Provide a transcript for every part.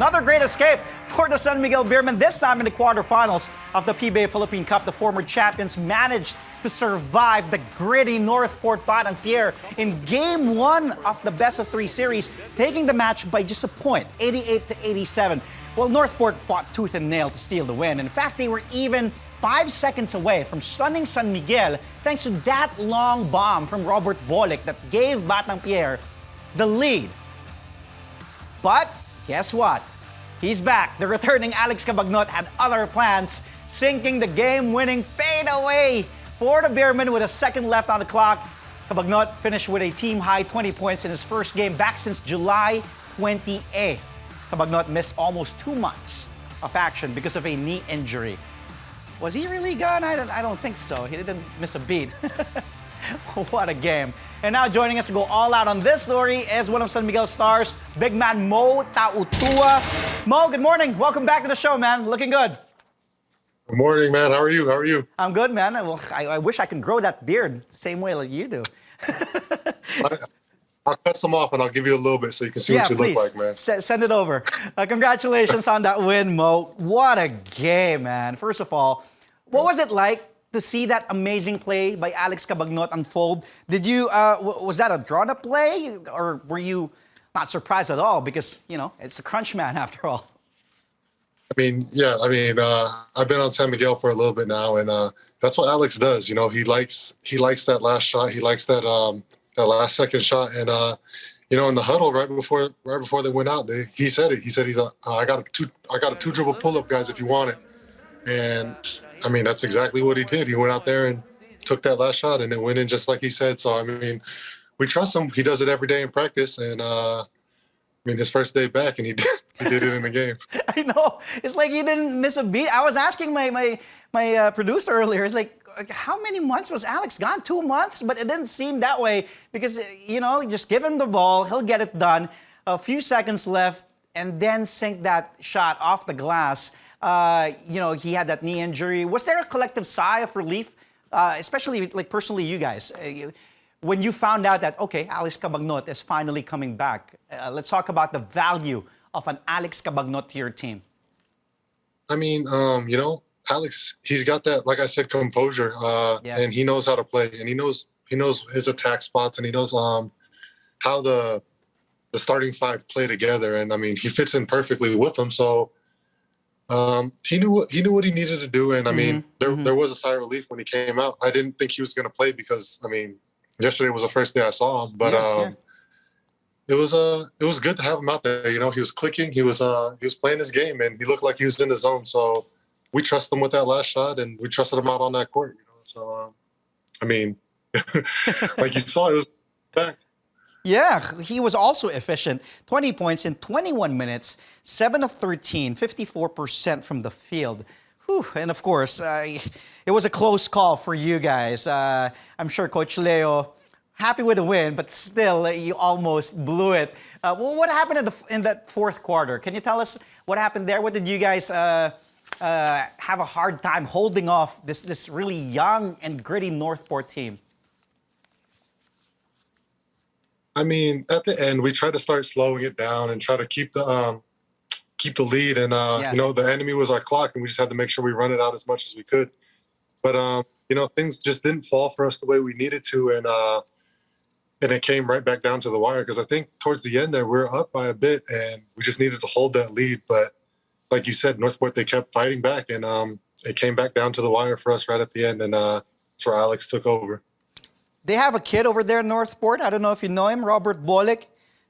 Another great escape for the San Miguel Beermen. This time in the quarterfinals of the PBA Philippine Cup, the former champions managed to survive the gritty Northport Batang Pier in Game 1 of the best-of-3 series, taking the match by just a point, 88-87. Well, Northport fought tooth and nail to steal the win. In fact, they were even 5 seconds away from stunning San Miguel thanks to that long bomb from Robert Bolick that gave Batang Pier the lead. But guess what? He's back. The returning Alex Cabagnot had other plans, sinking the game-winning fadeaway for the Beermen with a second left on the clock. Cabagnot finished with a team-high 20 points in his first game back since July 28th. Cabagnot missed almost 2 months of action because of a knee injury. Was he really gone? I don't think so. He didn't miss a beat. What a game. And now joining us to go all out on this story is one of San Miguel's stars, big man Mo Tautuaa. Mo, good morning. Welcome back to the show, man. Looking good. Good morning, man. How are you? How are you? I'm good, man. I wish I could grow that beard the same way like you do. I'll cut some off and I'll give you a little bit so you can see what you please. look like, man. Send it over. Congratulations on that win, Mo. What a game, man. First of all, what was it like to see that amazing play by Alex Cabagnot unfold? Did you, was that a drawn-up play? Or were you not surprised at all? Because, you know, it's a crunch man after all. I've been on San Miguel for a little bit now, and that's what Alex does. You know, he likes that last shot. He likes that last second shot. And you know, in the huddle right before they went out, he said it. He said I got a two dribble pull up, guys, if you want it. And I mean, that's exactly what he did. He went out there and took that last shot, and it went in just like he said. So I mean, we trust him. He does it every day in practice, and I mean, his first day back, and he did it in the game. I know. It's like he didn't miss a beat. I was asking my producer earlier. It's like, how many months was Alex gone? 2 months? But it didn't seem that way because, you know, just give him the ball, he'll get it done. A few seconds left, and then sink that shot off the glass. You know, he had that knee injury. Was there a collective sigh of relief, especially like personally you guys, when you found out that, okay, Alex Cabagnot is finally coming back? Let's talk about the value of an Alex Cabagnot to your team. I mean, you know, Alex, he's got that, like I said, composure, and he knows how to play, and he knows his attack spots, and he knows how the starting five play together, and I mean, he fits in perfectly with them. So he knew what he needed to do, and I mean, there was a sigh of relief when he came out. I didn't think he was going to play because I mean, yesterday was the first day I saw him, but it was good to have him out there. You know, he was clicking, he was playing his game, and he looked like he was in the zone. So we trust him with that last shot, and we trusted him out on that court. You know, so I mean, like you saw, it was back. Yeah, he was also efficient. 20 points in 21 minutes, 7 of 13, 54% from the field. Whew. And of course, it was a close call for you guys. I'm sure Coach Leo happy with the win, but still, you almost blew it. Well, what happened in that fourth quarter? Can you tell us what happened there? What did you guys have a hard time holding off this really young and gritty Northport team? I mean, at the end, we tried to start slowing it down and try to keep the lead. And you know, the enemy was our clock, and we just had to make sure we run it out as much as we could. But you know, things just didn't fall for us the way we needed to, and it came right back down to the wire. Because I think towards the end there, we were up by a bit, and we just needed to hold that lead. But like you said, Northport, they kept fighting back, and it came back down to the wire for us right at the end, and that's where Alex took over. They have a kid over there in Northport. I don't know if you know him, Robert Bolick.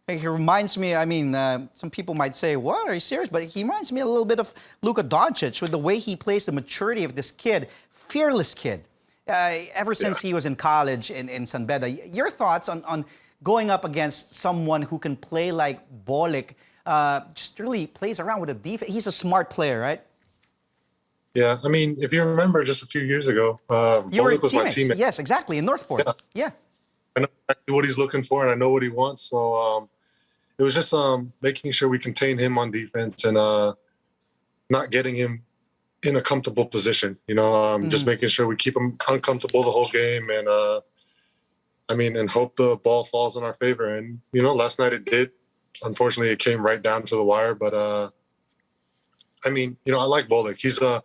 He reminds me, I mean, some people might say, what, are you serious? But he reminds me a little bit of Luka Doncic with the way he plays, the maturity of this kid. Fearless kid. Ever since he was in college in San Beda. Your thoughts on going up against someone who can play like Bolick, just really plays around with the defense. He's a smart player, right? Yeah, I mean, if you remember just a few years ago, Bolick was my teammate. Yes, exactly, in Northport. Yeah. I know exactly what he's looking for, and I know what he wants. So it was just making sure we contain him on defense and not getting him in a comfortable position. You know, just making sure we keep him uncomfortable the whole game, and I mean, and hope the ball falls in our favor. And you know, last night it did. Unfortunately, it came right down to the wire, but I mean, I like Bullock. He's a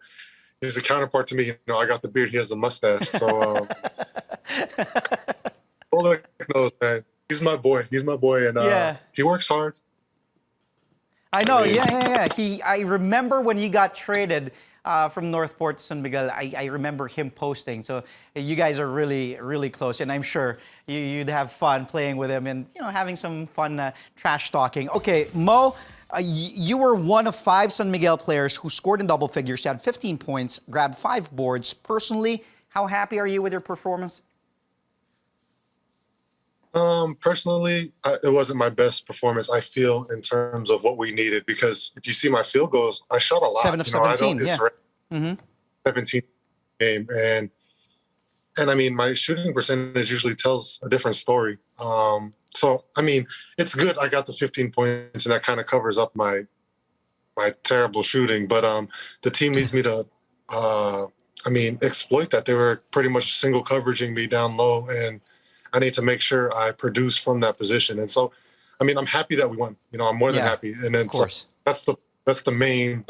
counterpart to me. I got the beard. He has the mustache. So Bullock knows, man. He's my boy. And Yeah. he works hard. I know, I remember when you got traded from Northport to San Miguel. I remember him posting. So you guys are really, really close, and I'm sure you'd have fun playing with him and having some fun trash talking. Okay, Mo, you were one of 5 San Miguel players who scored in double figures. You had 15 points, grabbed 5 boards. Personally, how happy are you with your performance? Personally, it wasn't my best performance, I feel, in terms of what we needed, because if you see my field goals, I shot a lot. 7 of 17, it's yeah. 17 game, and I mean, my shooting percentage usually tells a different story. So I mean, it's good I got the 15 points, and that kind of covers up my terrible shooting. But the team needs me to, exploit that. They were pretty much single coveraging me down low, and I need to make sure I produce from that position. And so, I mean, I'm happy that we won. I'm more than happy. And then of course. So that's the main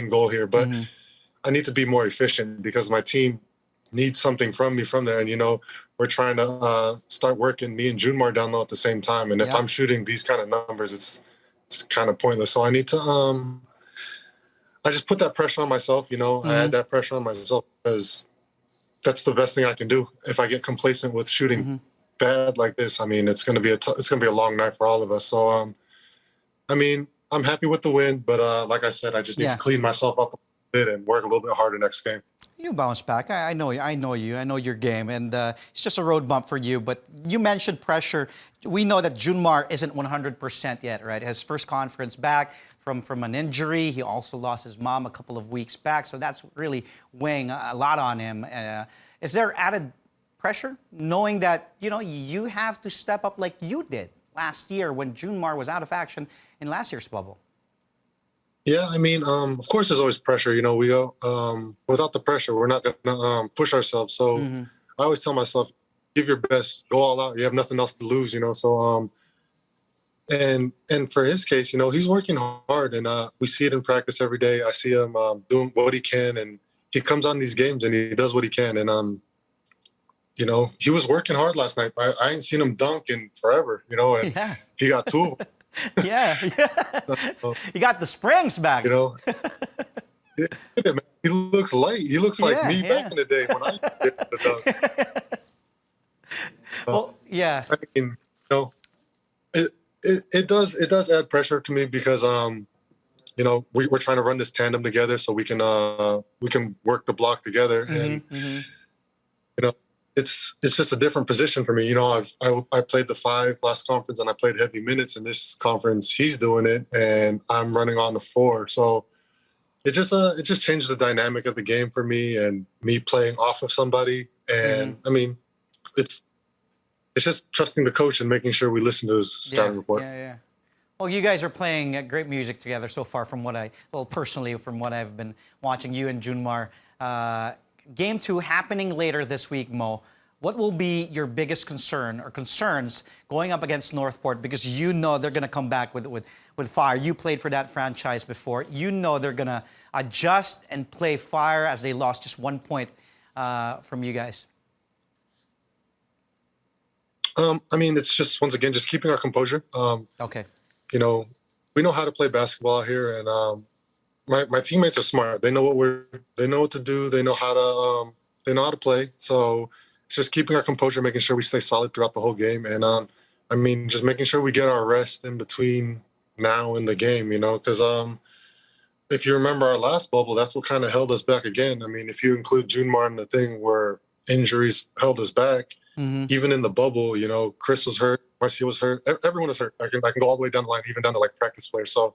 goal here. But I need to be more efficient because my team needs something from me from there. And we're trying to start working me and Junmar down low at the same time. And if I'm shooting these kind of numbers, it's kind of pointless. So I need to I just put that pressure on myself. I add that pressure on myself because that's the best thing I can do. If I get complacent with shooting bad like this, I mean, it's going to be a long night for all of us. So, I mean, I'm happy with the win, but like I said, I just need to clean myself up a bit and work a little bit harder next game. You bounce back. I know you. I know your game, and it's just a road bump for you. But you mentioned pressure. We know that Junmar isn't 100% yet, right? His first conference back from an injury. He also lost his mom a couple of weeks back, so that's really weighing a lot on him. Is there added pressure knowing that you have to step up like you did last year when Junmar was out of action in last year's bubble? Yeah, I mean, of course, there's always pressure. We go without the pressure, we're not gonna push ourselves. So I always tell myself, give your best, go all out. You have nothing else to lose. So and for his case, he's working hard, and we see it in practice every day. I see him doing what he can, and he comes on these games and he does what he can. And he was working hard last night. I ain't seen him dunk in forever. And he got 2 of them. He got the springs back. He looks light. He looks like me back in the day when I did the dunk. Well, yeah. I mean, it does add pressure to me because we're trying to run this tandem together so we can work the block together, and it's just a different position for me. I played the 5 last conference and I played heavy minutes. In this conference, he's doing it and I'm running on the 4. So it just changes the dynamic of the game for me and me playing off of somebody. And I mean, it's just trusting the coach and making sure we listen to his scouting report. Yeah. Well, you guys are playing great music together so far from what personally, from what I've been watching you and Junmar. Game 2 happening later this week, Mo. What will be your biggest concern or concerns going up against Northport? Because they're going to come back with fire. You played for that franchise before. They're going to adjust and play fire as they lost just 1 point from you guys. I mean, it's just, once again, just keeping our composure. Okay. We know how to play basketball out here, and my teammates are smart. They know what to do. They know how to play. So it's just keeping our composure, making sure we stay solid throughout the whole game. And I mean, just making sure we get our rest in between now and the game, because if you remember our last bubble, that's what kind of held us back again. I mean, if you include Junmar in the thing where injuries held us back, even in the bubble, Chris was hurt, Marcia was hurt, everyone is hurt. I can go all the way down the line, even down to like practice players. So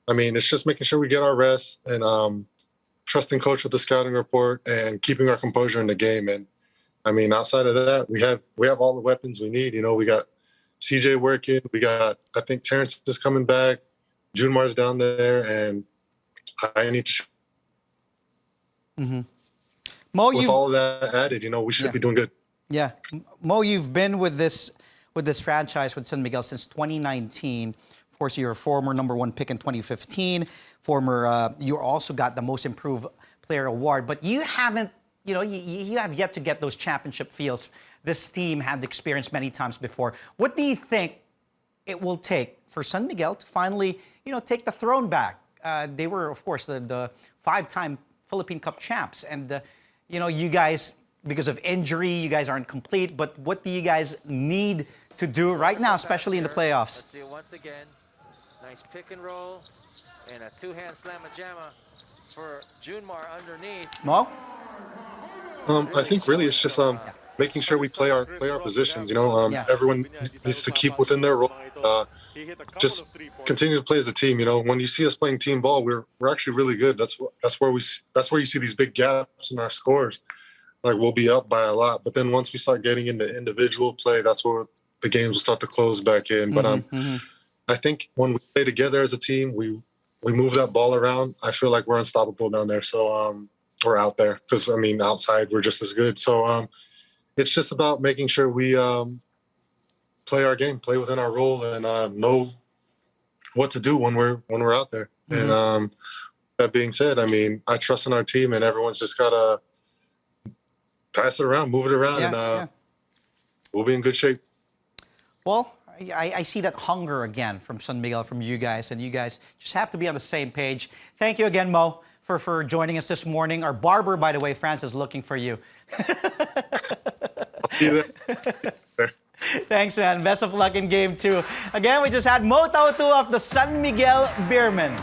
I mean, it's just making sure we get our rest and trusting coach with the scouting report and keeping our composure in the game. And I mean, outside of that, we have all the weapons we need. We got CJ working. We got, I think Terrence is coming back. Junmar's down there, and I need to. Mo, with all of that added, we should be doing good. Yeah, Mo, you've been with this franchise with San Miguel since 2019. Of course, you're a former #1 pick in 2015. You also got the Most Improved Player award, but you haven't. You have yet to get those championship feels this team had experienced many times before. What do you think it will take for San Miguel to finally, take the throne back? They were, of course, the 5-time Philippine Cup champs, and you guys, because of injury, you guys aren't complete. But what do you guys need to do right now, especially in the playoffs? Let's see it once again. Nice pick and roll and a two-hand slamma-jamma for Junmar underneath. Mo? I think really it's just making sure we play our positions. Everyone needs to keep within their role. Just continue to play as a team. When you see us playing team ball, we're actually really good. That's where you see these big gaps in our scores. Like we'll be up by a lot, but then once we start getting into individual play, that's where the games will start to close back in. But I think when we play together as a team, we move that ball around. I feel like we're unstoppable down there. So or out there, because outside we're just as good. So it's just about making sure we play our game, play within our role, and know what to do when we're out there. And that being said, I trust in our team, and everyone's just gotta pass it around, move it around, and we'll be in good shape. Well, I see that hunger again from San Miguel, from you guys, and you guys just have to be on the same page. Thank you again, Mo, for joining us this morning. Our barber, by the way, France, is looking for you. I'll see you there. Thanks, man. Best of luck in Game 2. Again, we just had Mo Tautuaa of the San Miguel Beermen.